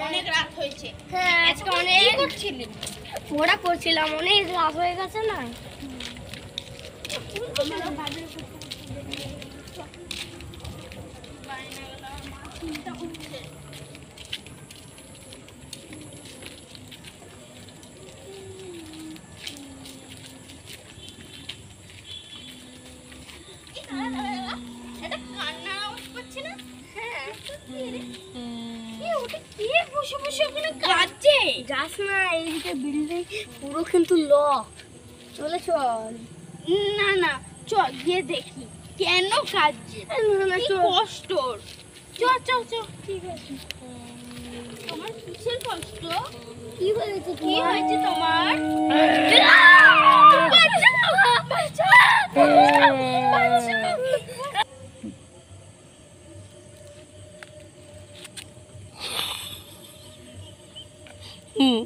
অনেক রাত হয়েছে। হ্যাঁ আজকে অনেক কি করছিলি? পড়া করছিলাম, অনেক রাত হয়ে গেছে না। এটা কান্নার আওয়াজ পাচ্ছি না? হ্যাঁ ওটা কে বসে বসে ওখানে কাঁদছে? যাস না, এইদিকে বিল্ডিং পুরো কিন্তু লক। চলে চল। না না, চল গিয়ে দেখি কেন কাঁদছে। না কি চল। কষ্ট ওর। চল চল চল। ঠিক আছে। তোমার কিসের কষ্ট? কি হয়েছে কি হয়েছে তোমার? হুম